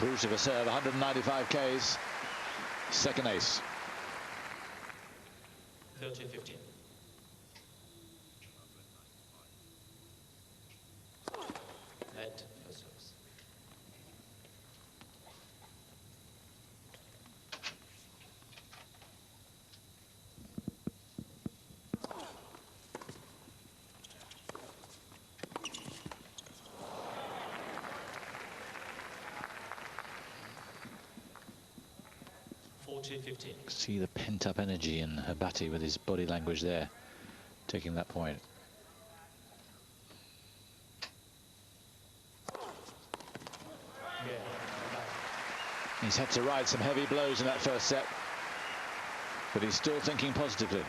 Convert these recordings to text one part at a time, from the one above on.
Crucial for serve, 195 Ks. Second ace. 30-15. Net for service. See the pent-up energy in hrbaty with his body language there, taking that point. He's had to ride some heavy blows in that first set, but he's still thinking positively.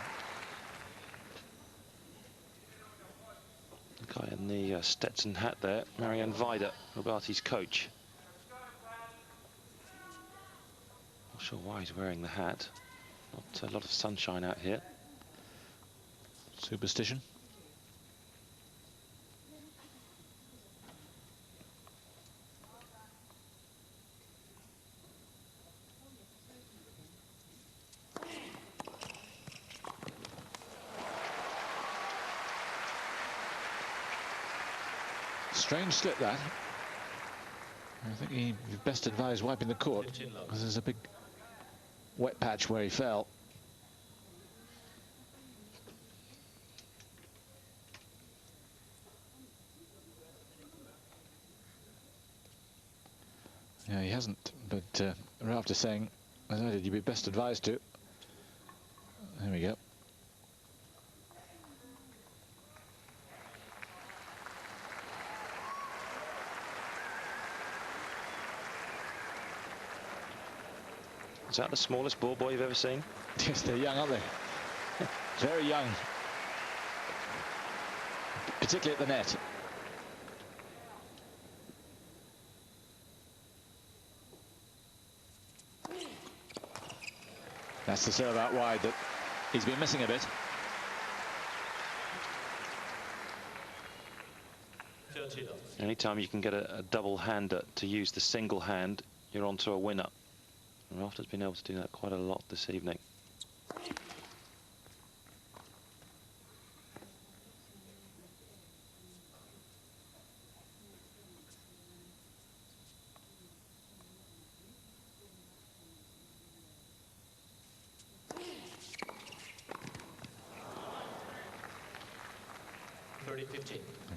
The guy in the Stetson hat there, Marianne Vida, hrbaty's coach. Not sure why he's wearing the hat. Not a lot of sunshine out here. Superstition. Strange slip that. I think he'd best advise wiping the court, because there's a big wet patch where he fell. Yeah, he hasn't, but Rafter saying, as I did, you'd be best advised to. There we go. Is that the smallest ball boy you've ever seen? Yes, they're young, aren't they? Very young. Particularly at the net. That's the serve out wide that he's been missing a bit. 30. Anytime you can get a double hander to use the single hand, you're onto a winner. And Rafter's been able to do that quite a lot this evening.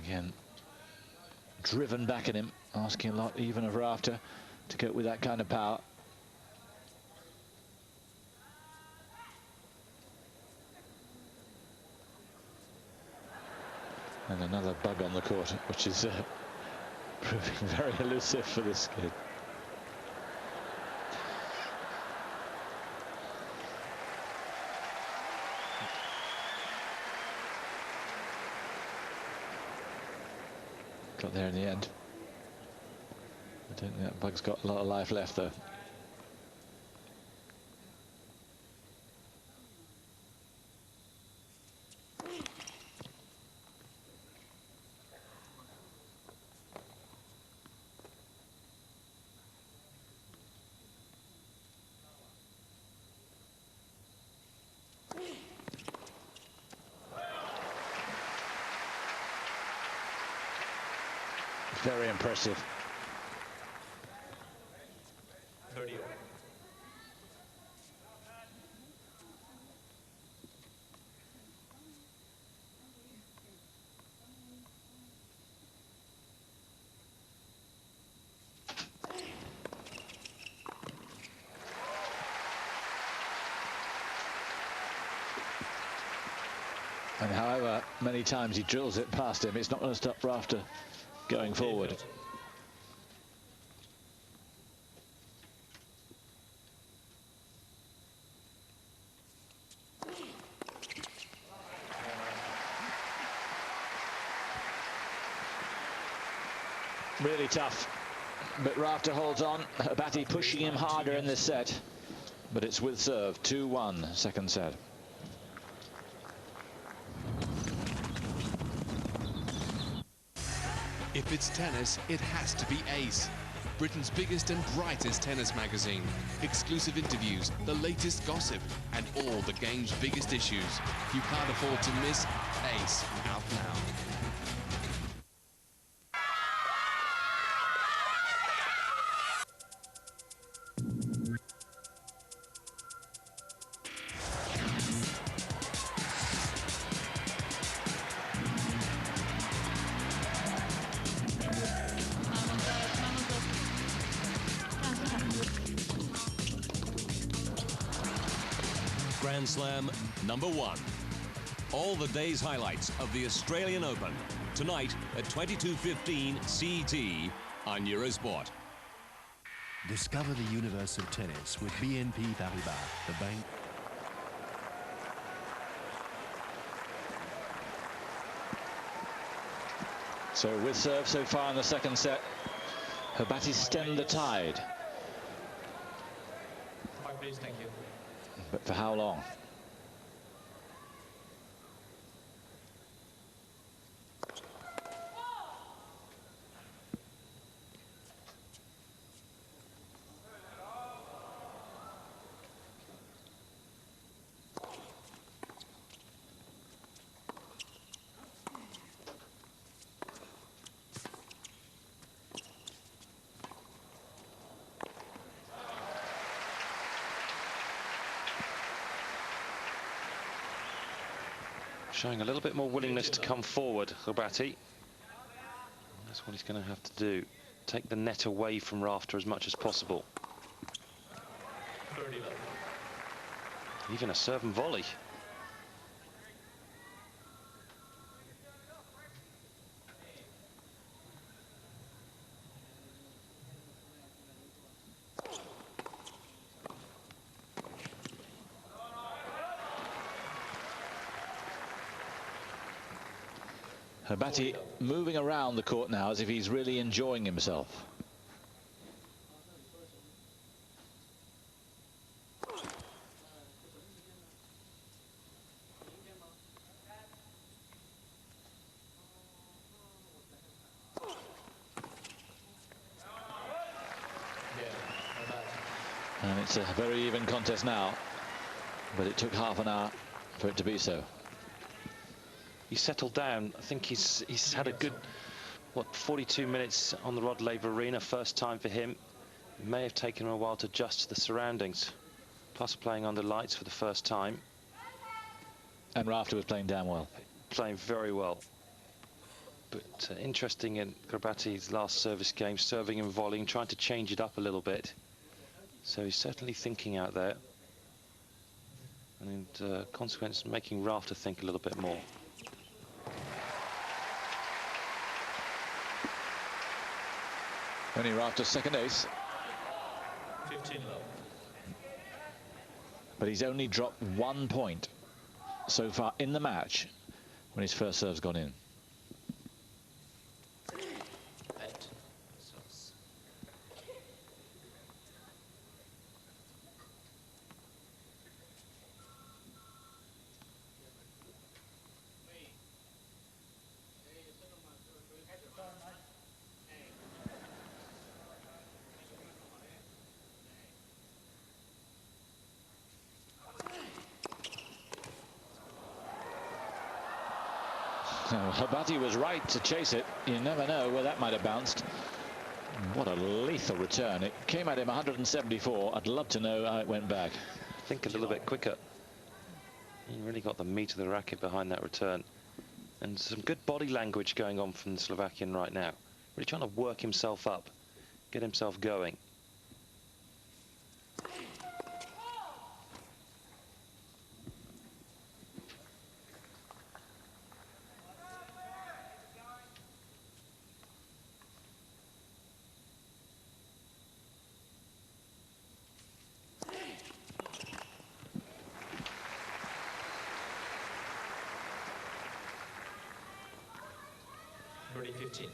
Again, driven back at him, asking a lot even of Rafter to cope with that kind of power. And another bug on the court, which is proving very elusive for this kid. Got there in the end. I don't think that bug's got a lot of life left, though. Very impressive. 30. And however many times he drills it past him, it's not going to stop Rafter going forward. Really tough, but Rafter holds on. hrbaty pushing him harder in this set, but it's with serve. 2-1, second set. If it's tennis, it has to be ace. Britain's biggest and brightest tennis magazine. Exclusive interviews, the latest gossip, and all the game's biggest issues. You can't afford to miss Ace out now. Grand Slam #1. All the day's highlights of the Australian Open. Tonight at 22:15 CET on Eurosport. Discover the universe of tennis with BNP Paribas, the bank. So with serve so far in the second set, hrbaty stemmed the tide. Point, please, thank you. But for how long? Showing a little bit more willingness to come forward, hrbaty. That's what he's going to have to do. Take the net away from Rafter as much as possible. 30 love. Even a serve and volley. hrbaty moving around the court now as if he's really enjoying himself. And it's a very even contest now, but it took half an hour for it to be so. He's settled down. I think he's had a good, 42 minutes on the Rod Laver Arena. First time for him. It may have taken him a while to adjust to the surroundings. Plus playing under lights for the first time. And Rafter was playing damn well. Playing very well. But interesting in hrbaty's last service game, serving and volleying, trying to change it up a little bit. So he's certainly thinking out there. And consequence, making Rafter think a little bit more. Only Rafter's second ace. 15 love. But he's only dropped 1 point so far in the match when his first serve's gone in. Net versus. hrbaty was right to chase it. You never know where that might have bounced. What a lethal return. It came at him 174. I'd love to know how it went back. Think a little bit quicker. He really got the meat of the racket behind that return. And some good body language going on from the Slovakian right now. Really trying to work himself up, get himself going. Birdie 15.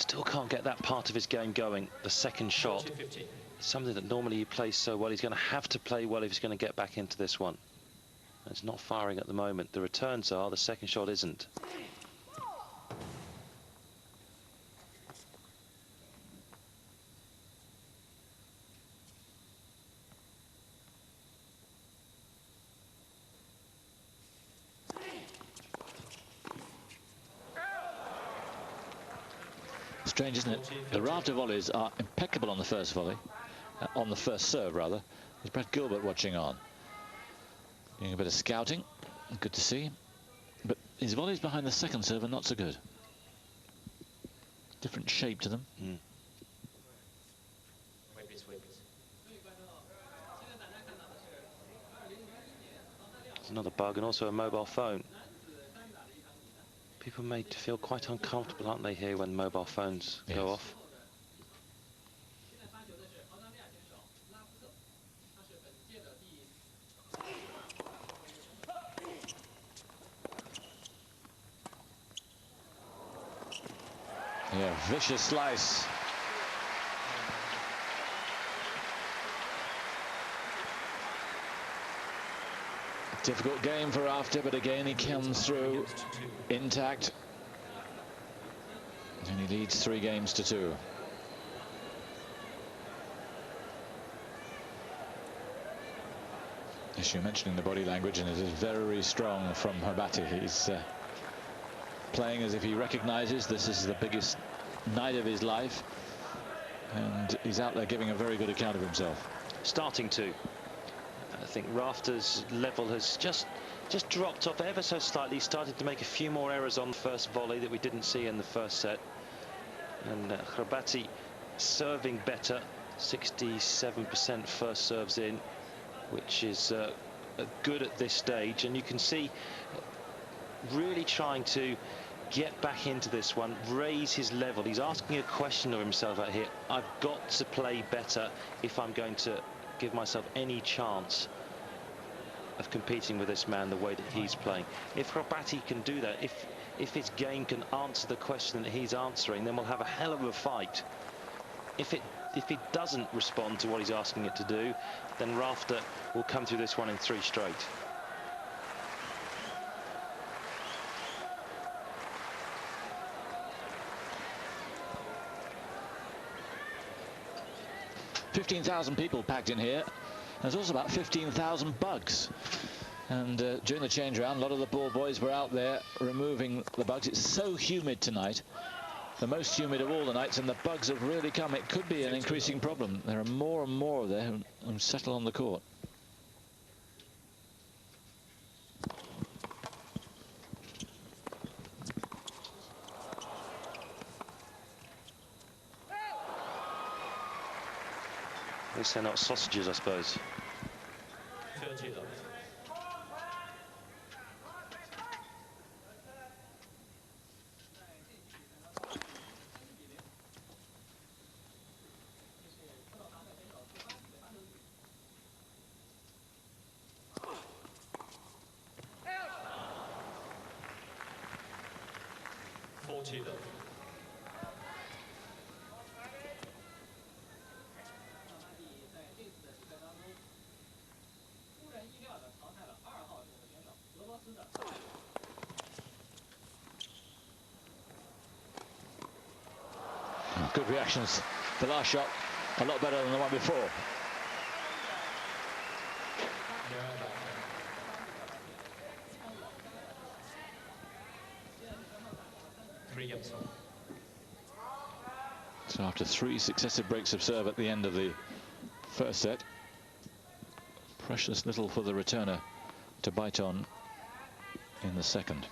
Still can't get that part of his game going. The second shot, 40-15. something that normally he plays so well. He's going to have to play well if he's going to get back into this one. It's not firing at the moment. The returns are, the second shot isn't. Strange, isn't it? The rafter volleys are impeccable on the first volley, on the first serve rather. There's Brad Gilbert watching on, doing a bit of scouting. Good to see. But his volleys behind the second serve are not so good. Different shape to them. There's another bug, and also a mobile phone. People made to feel quite uncomfortable, aren't they, here when mobile phones go off? Yeah, vicious slice. Difficult game for Rafter, but again he comes through intact. And he leads 3 games to 2. As you're mentioning the body language, and it is very strong from hrbaty. He's playing as if he recognizes this is the biggest night of his life, and he's out there giving a very good account of himself. Starting to. I think Rafter's level has just dropped off ever so slightly. He started to make a few more errors on the first volley that we didn't see in the first set. And hrbaty serving better, 67% first serves in, which is good at this stage. And you can see really trying to get back into this one, raise his level. He's asking a question of himself out here. I've got to play better if I'm going to give myself any chance of competing with this man the way that he's playing. If hrbaty can do that, if his game can answer the question that he's answering, then we'll have a hell of a fight. If it doesn't respond to what he's asking it to do, then Rafter will come through this one in 3 straight. $15,000 people packed in here. There's also about 15,000 bugs. And during the change round, a lot of the ball boys were out there removing the bugs. It's so humid tonight, the most humid of all the nights, and the bugs have really come. It could be an increasing problem. There are more and more of them who settle on the court. At least they're not sausages, I suppose. 30 love. Good reactions. The last shot a lot better than the one before. So after 3 successive breaks of serve at the end of the first set, precious little for the returner to bite on in the second.